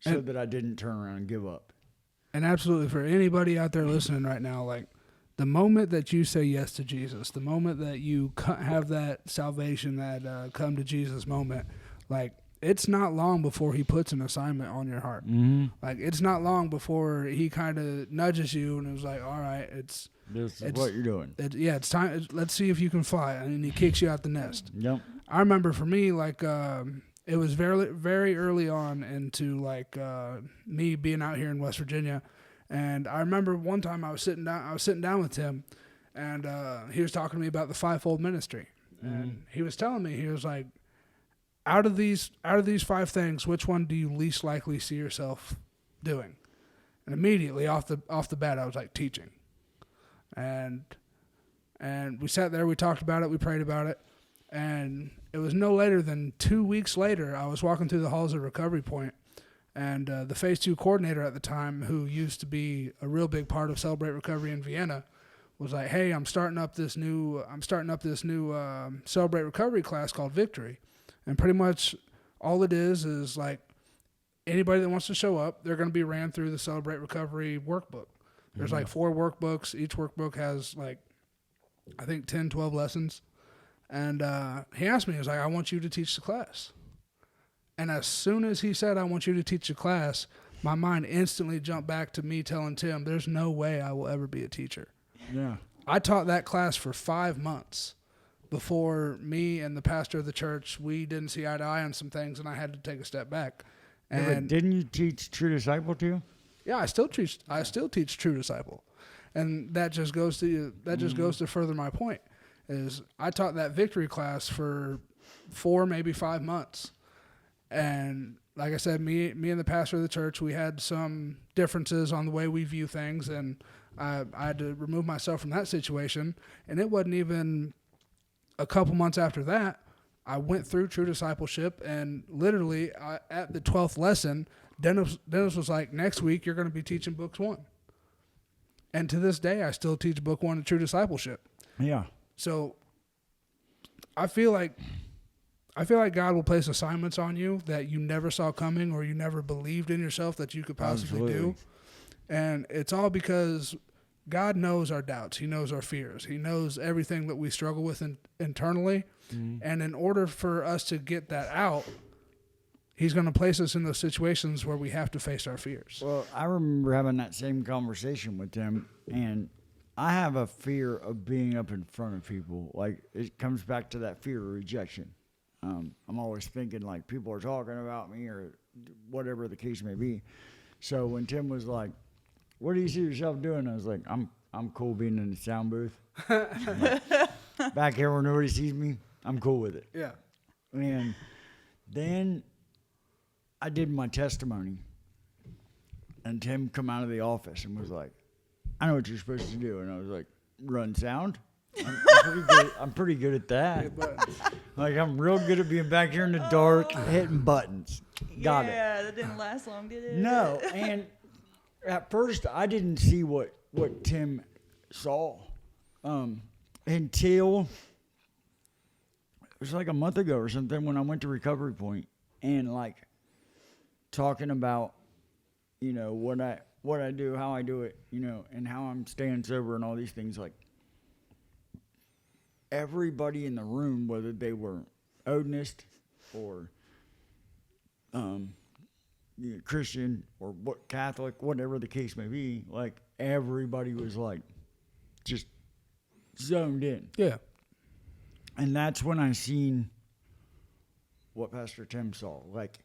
so And- that I didn't turn around and give up. And absolutely, for anybody out there listening right now, like the moment that you say yes to Jesus, the moment that you have that salvation, that come to Jesus moment, like it's not long before He puts an assignment on your heart. Mm-hmm. Like it's not long before He kind of nudges you and is like, "All right, This is It's- what you're doing. it's time. Let's see if you can fly." And He kicks you out the nest. Yep. I remember for me, like it was very, very early on into like me being out here in West Virginia, and I remember one time I was sitting down with Tim, and he was talking to me about the fivefold ministry, and he was telling me, he was like, out of these 5 things, which one do you least likely see yourself doing? And immediately off the bat, I was like, teaching, and we sat there, we talked about it, we prayed about it. And it was no later than 2 weeks later, I was walking through the halls of Recovery Point, and the Phase 2 coordinator at the time, who used to be a real big part of Celebrate Recovery in Vienna, was like, "Hey, I'm starting up this new Celebrate Recovery class called Victory," and pretty much all it is like anybody that wants to show up, they're going to be ran through the Celebrate Recovery workbook. There's like 4 workbooks. Each workbook has like, I think 10, 12 lessons. And he asked me, he was like, "I want you to teach the class." And as soon as he said, "I want you to teach the class," my mind instantly jumped back to me telling Tim, there's no way I will ever be a teacher. Yeah. I taught that class for 5 months before me and the pastor of the church, we didn't see eye to eye on some things, and I had to take a step back. Yeah, but And didn't you teach True Disciple too? yeah, I still teach True Disciple. And that just goes to further my point, is I taught that Victory class for 4, maybe 5 months. And like I said, me and the pastor of the church, we had some differences on the way we view things, and I had to remove myself from that situation. And it wasn't even a couple months after that, I went through True Discipleship, and literally at the 12th lesson, Dennis was like, "Next week you're going to be teaching books 1." And to this day, I still teach book 1 of True Discipleship. Yeah. So I feel like God will place assignments on you that you never saw coming, or you never believed in yourself that you could possibly do. And it's all because God knows our doubts. He knows our fears. He knows everything that we struggle with internally. And in order for us to get that out, He's going to place us in those situations where we have to face our fears. Well, I remember having that same conversation with him, and I have a fear of being up in front of people. Like, it comes back to that fear of rejection. I'm always thinking, like, people are talking about me or whatever the case may be. So when Tim was like, "What do you see yourself doing?" I was like, I'm cool being in the sound booth. Back here where nobody sees me, I'm cool with it. Yeah. And then I did my testimony, and Tim come out of the office and was like, "I know what you're supposed to do." And I was like, "Run sound? I'm pretty good at that. Like, I'm real good at being back here in the dark, hitting buttons. Got it." Yeah, that didn't last long, did it? No, and at first I didn't see what Tim saw until it was like a month ago or something when I went to Recovery Point, and like talking about, you know, what I do, how I do it, you know, and how I'm staying sober and all these things. Like, everybody in the room, whether they were Odinist or Christian or Catholic, whatever the case may be, like, everybody was like just zoned in. Yeah. And that's when I seen what Pastor Tim saw. Like,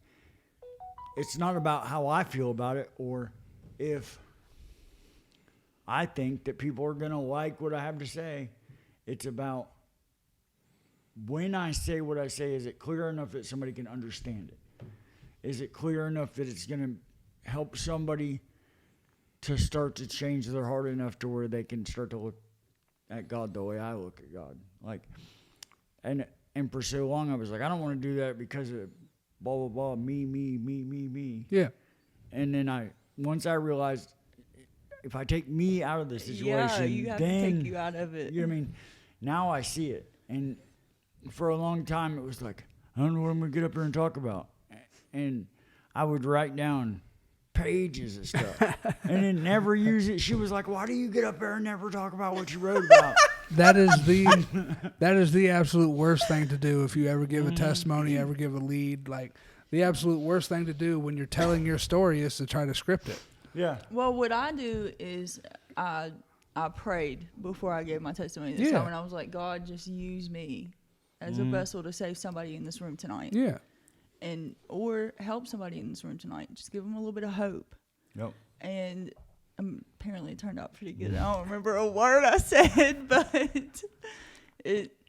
it's not about how I feel about it, or if I think that people are going to like what I have to say. It's about, when I say what I say, is it clear enough that somebody can understand it? Is it clear enough that it's going to help somebody to start to change their heart enough to where they can start to look at God the way I look at God? Like, and for so long I was like, I don't want to do that because of blah, blah, blah, me. Yeah. And then once I realized, if I take me out of the situation, Yeah, you have then, to take you out of it. you know what I mean? Now I see it. And for a long time it was like, I don't know what I'm going to get up here and talk about. And I would write down pages of stuff and then never use it. She was like, "Why do you get up there and never talk about what you wrote about?" That is the absolute worst thing to do if you ever give a testimony, ever give a lead. Like, the absolute worst thing to do when you're telling your story is to try to script it. Yeah. Well, what I do is I prayed before I gave my testimony this Yeah. time, and I was like, "God, just use me as a vessel to save somebody in this room tonight." Yeah. Or help somebody in this room tonight. Just give them a little bit of hope. Yep. And apparently it turned out pretty good. I don't remember a word I said, but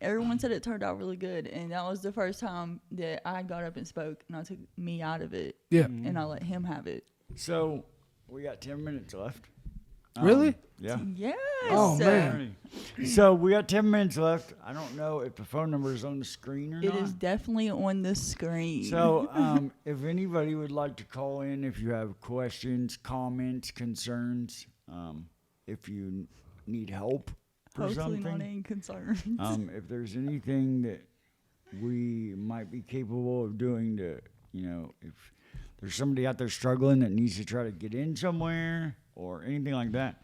everyone said it turned out really good. And that was the first time that I got up and spoke, and I took me out of it. Yeah. And I let him have it. So we got 10 minutes left. Really? Yeah. Yes. Oh, man. So we got 10 minutes left. I don't know if the phone number is on the screen or It not. is definitely on the screen. So if anybody would like to call in, if you have questions, comments, concerns, if you need help for Hopefully not something. any concerns. If there's anything that we might be capable of doing to, if there's somebody out there struggling that needs to try to get in somewhere or anything like that,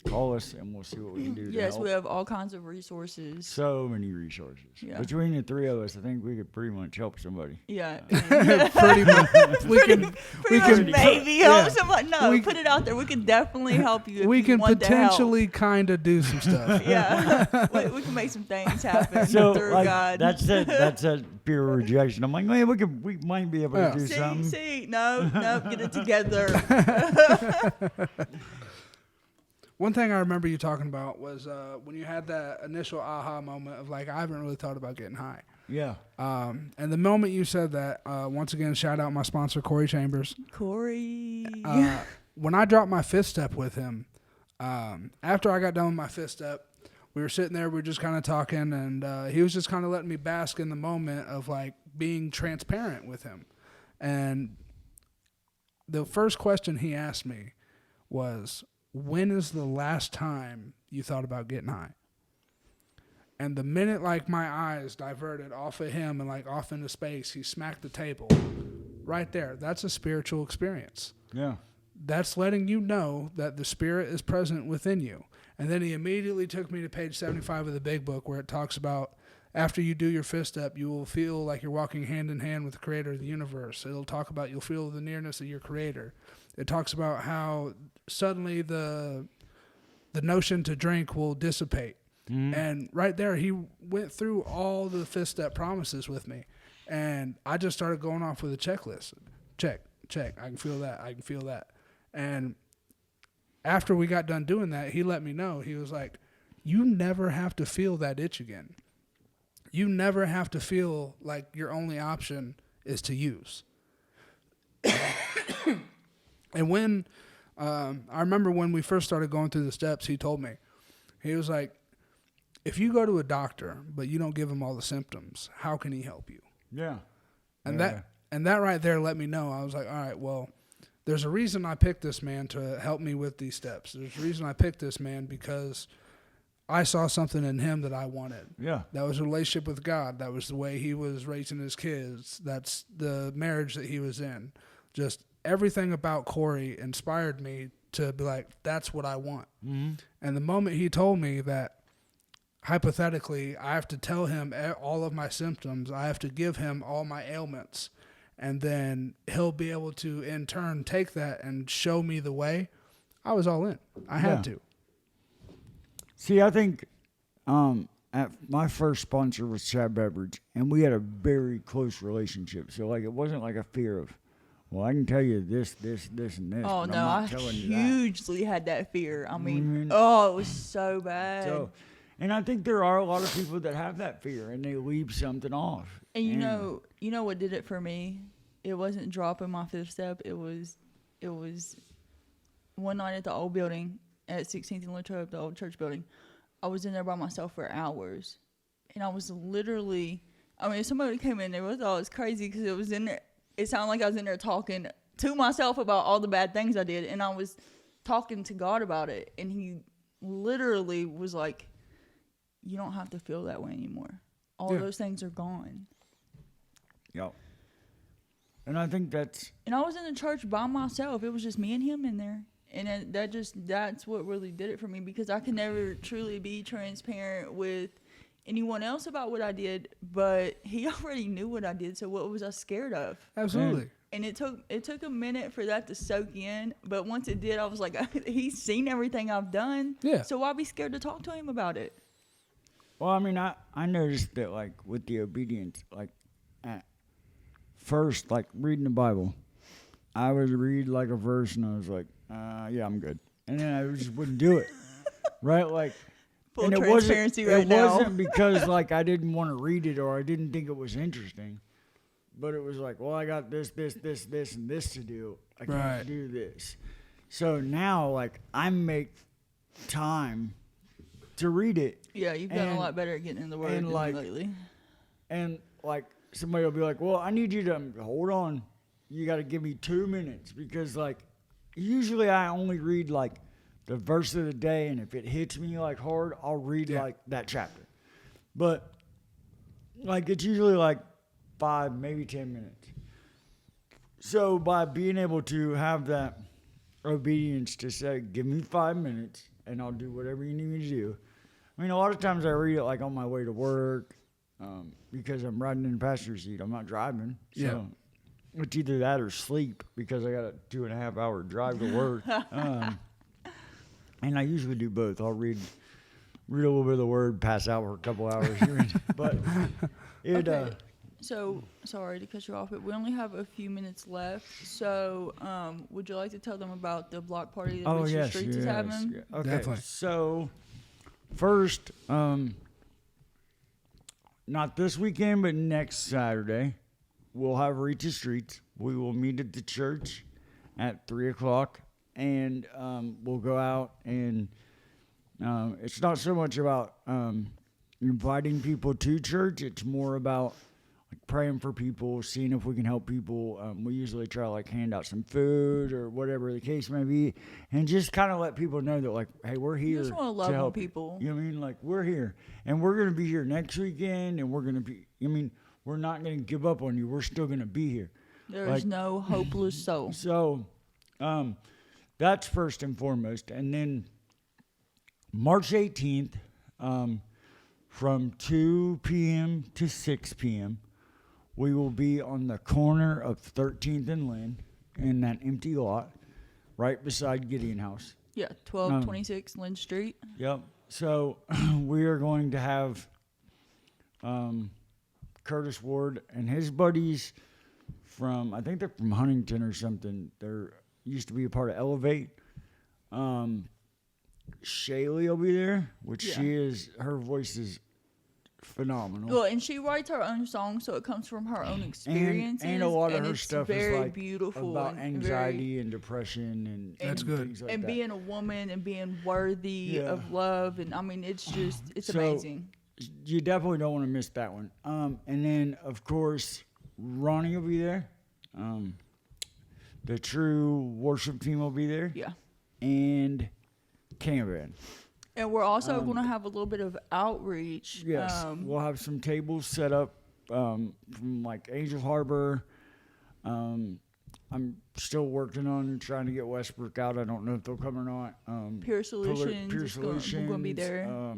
call us and we'll see what we can do to Yes, help. we have all kinds of resources. So many resources. Yeah. Between the three of us, I think we could pretty much help somebody. Yeah. Pretty much. We can Pretty much maybe yeah. help somebody. No, We put it out there. We can definitely help you. If we you can want to help. potentially kind of do some stuff. Yeah, we can make some things happen So through like, God. that's a pure rejection. I'm like, man, we might be able Yeah. to do something. No, get it together. One thing I remember you talking about was when you had that initial aha moment of like, I haven't really thought about getting high. Yeah. And the moment you said that, once again, shout out my sponsor, Corey Chambers. Corey. When I dropped my fifth step with him, after I got done with my fifth step, we were sitting there, we were just kind of talking, and he was just kind of letting me bask in the moment of like being transparent with him. And the first question he asked me was, when is the last time you thought about getting high? And the minute like my eyes diverted off of him and like off into space, he smacked the table. Right there. That's a spiritual experience. Yeah. That's letting you know that the Spirit is present within you. And then he immediately took me to page 75 of the Big Book, where it talks about after you do your fifth step, you will feel like you're walking hand in hand with the Creator of the universe. It'll talk about you'll feel the nearness of your Creator. It talks about how suddenly the notion to drink will dissipate. And right there, he went through all the fifth step promises with me. And I just started going off with a checklist. Check. I can feel that. I can feel that. And after we got done doing that, he let me know. He was like, you never have to feel that itch again. You never have to feel like your only option is to use. And when, I remember when we first started going through the steps, he told me, he was like, if you go to a doctor, but you don't give him all the symptoms, how can he help you? Yeah. And Yeah. that right there let me know. I was like, all right, well, there's a reason I picked this man to help me with these steps. There's a reason I picked this man because I saw something in him that I wanted. Yeah. That was a relationship with God. That was the way he was raising his kids. That's the marriage that he was in. Just everything about Corey inspired me to be like, that's what I want. Mm-hmm. And the moment he told me that, hypothetically, I have to tell him all of my symptoms, I have to give him all my ailments, and then he'll be able to, in turn, take that and show me the way, I was all in. I had to. See, I think my first sponsor was Chad Beveridge, and we had a very close relationship. So, like, it wasn't like a fear of, well, I can tell you this, and this. Oh, but no, I'm I not telling you that. hugely had that fear. I mean, Mhm. oh, it was so bad. So, and I think there are a lot of people that have that fear, and they leave something off. And you know what did it for me? It wasn't dropping my fifth step. It was one night at the old building at 16th and Latrobe, the old church building. I was in there by myself for hours, and I was literally. I mean, if somebody came in there, I thought it was crazy because it was in there. It sounded like I was in there talking to myself about all the bad things I did, and I was talking to God about it, and He literally was like, you don't have to feel that way anymore. All those things are gone. Yep. And I think that's And I was in the church by myself. It was just me and him in there. And that's what really did it for me, because I could never truly be transparent with anyone else about what I did, but he already knew what I did. So what was I scared of? Absolutely. And it took a minute for that to soak in, but once it did, I was like, he's seen everything I've done. Yeah. So why be scared to talk to him about it? well. I mean, I noticed that, like, with the obedience, like, at first, like, reading the Bible, I would read like a verse and I was like, yeah, I'm good, and then I just wouldn't do it, right? Like, Full and transparency it right now. wasn't because like I didn't want to read it or I didn't think it was interesting, but it was like, well, I got this, and this to do. I can't Right. do this. So now, like, I make time to read it. Yeah, you've done a And- lot better at getting in the word and, than like, lately. And like somebody will be like, well, I need you to hold on. You got to give me 2 minutes, because like usually I only read like the verse of the day, and if it hits me like hard, I'll read Yeah. like that chapter. But like it's usually like 5, maybe 10 minutes. So by being able to have that obedience to say, give me 5 minutes and I'll do whatever you need me to do. I mean, a lot of times I read it like on my way to work because I'm riding in the passenger seat. I'm not driving. So Yeah. it's either that or sleep because I got a 2.5 hour drive to work. And I usually do both. I'll read a little bit of the word, pass out for a couple hours. But it, Okay. So, sorry to cut you off, but we only have a few minutes left. So, would you like to tell them about the block party that Richard yes, Streets is having? yeah. Okay, Definitely. so first, not this weekend, but next Saturday, we'll have Reach the Streets. We will meet at the church at 3:00, and we'll go out and it's not so much about inviting people to church. It's more about like praying for people, seeing if we can help people. We usually try to like hand out some food or whatever the case may be, and just kind of let people know that like, hey, we're here. You just want to love on help people. You know what I mean? Like we're here, and we're gonna be here next weekend, and we're gonna be. I mean, we're not gonna give up on you. We're still gonna be here. There like- is no hopeless soul. So, that's first and foremost, and then March 18th, from 2 p.m. to 6 p.m., we will be on the corner of 13th and Lynn in that empty lot right beside Gideon House. Yeah, 1226 Lynn Street. Yep. So we are going to have Curtis Ward and his buddies from, I think they're from Huntington or something. They're used to be a part of Elevate. Shaylee will be there, which Yeah. her voice is phenomenal. Well, and she writes her own songs, so it comes from her own experiences. And a lot of and her it's stuff very is like beautiful about and anxiety and depression and That's and good. things like and that. being a woman and being worthy Yeah. of love, and I mean, it's just it's So- amazing. You definitely don't want to miss that one. And then, of course, Ronnie will be there. The True worship team will be there. Yeah. And Caravan. And we're also going to have a little bit of outreach. Yes. We'll have some tables set up from like Angel Harbor. I'm still working on trying to get Westbrook out. I don't know if they'll come or not. Pure Solutions. Pure is gonna- Solutions. We're going to be there.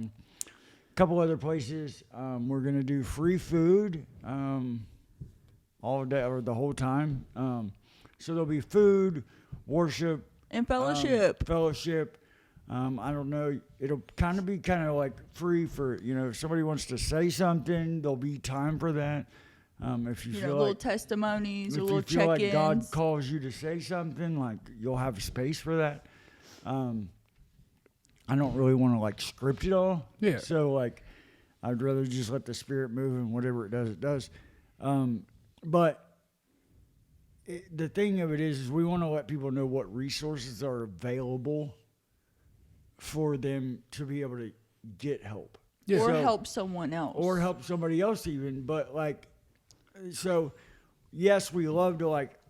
Couple other places. We're gonna do free food all day or the whole time. So there'll be food, worship, and fellowship. fellowship. I don't know. It'll kind of like free for if somebody wants to say something, there'll be time for that. If you You feel know, little like testimonies, if or little you feel like God check-ins. calls you to say something, like you'll have space for that. I don't really want to like script it all. Yeah. So like, I'd rather just let the Spirit move and whatever it does. But the thing of it is we want to let people know what resources are available for them to be able to get help. Yeah. or So- help someone else. Or help somebody else even. But like, so yes, we love to like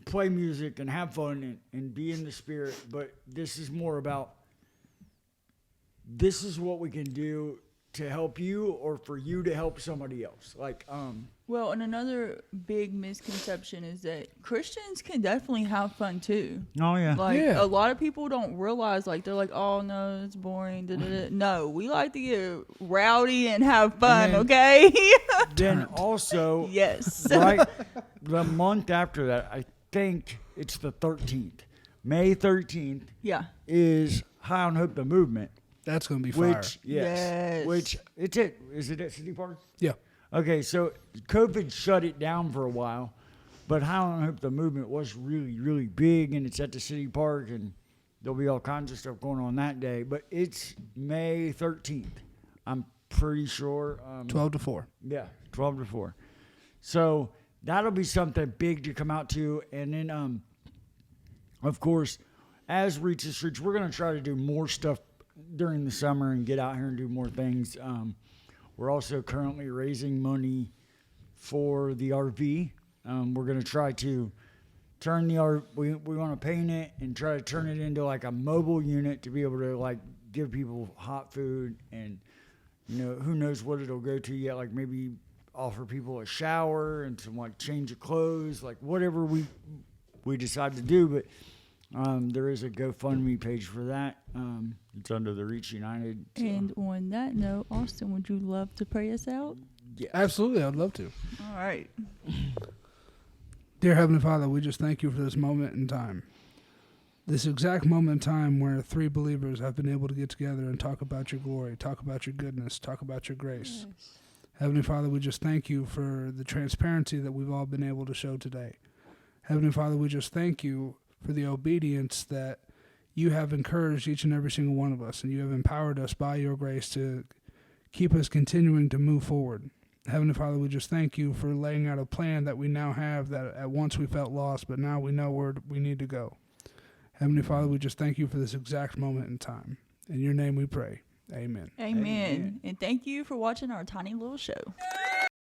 play music and have fun and be in the Spirit, but this is more about this is what we can do to help you or for you to help somebody else. Like, Well, and another big misconception is that Christians can definitely have fun too. oh yeah. Like Yeah. a lot of people don't realize, like they're like, "Oh no, it's boring." Da, da, da. No, we like to get rowdy and have fun. then- Okay. Then also, Yes. right, the month after that, I think it's the 13th. May 13th Yeah. is High on Hope, the movement. That's gonna be fire. Which which it's it. Is it at City Park? Yeah. Okay, so COVID shut it down for a while, but High on Hope the movement was really, really big, and it's at the City Park, and there'll be all kinds of stuff going on that day. But it's May 13th. I'm pretty sure. 12 to 4. Yeah, 12 to 4. So that'll be something big to come out to, and then of course, as Reach the Streets, we're gonna try to do more stuff during the summer and get out here and do more things. We're also currently raising money for the RV. We're going to try to turn the art. We want to paint it and try to turn it into like a mobile unit to be able to like give people hot food, and who knows what it'll go to yet. Like maybe offer people a shower and some like change of clothes, like whatever we decide to do. But there is a GoFundMe page for that. It's under the Reach United. So. And on that note, Austin, would you love to pray us out? Yeah. Absolutely, I'd love to. All right. Dear Heavenly Father, we just thank you for this moment in time. This exact moment in time where 3 believers have been able to get together and talk about your glory, talk about your goodness, talk about your grace. Yes. Heavenly Father, we just thank you for the transparency that we've all been able to show today. Heavenly Father, we just thank you for the obedience that you have encouraged each and every single one of us, and you have empowered us by your grace to keep us continuing to move forward. Heavenly Father, we just thank you for laying out a plan that we now have, that at once we felt lost, but now we know where we need to go. Heavenly Father, we just thank you for this exact moment in time. In your name we pray. Amen. Amen. And thank you for watching our tiny little show.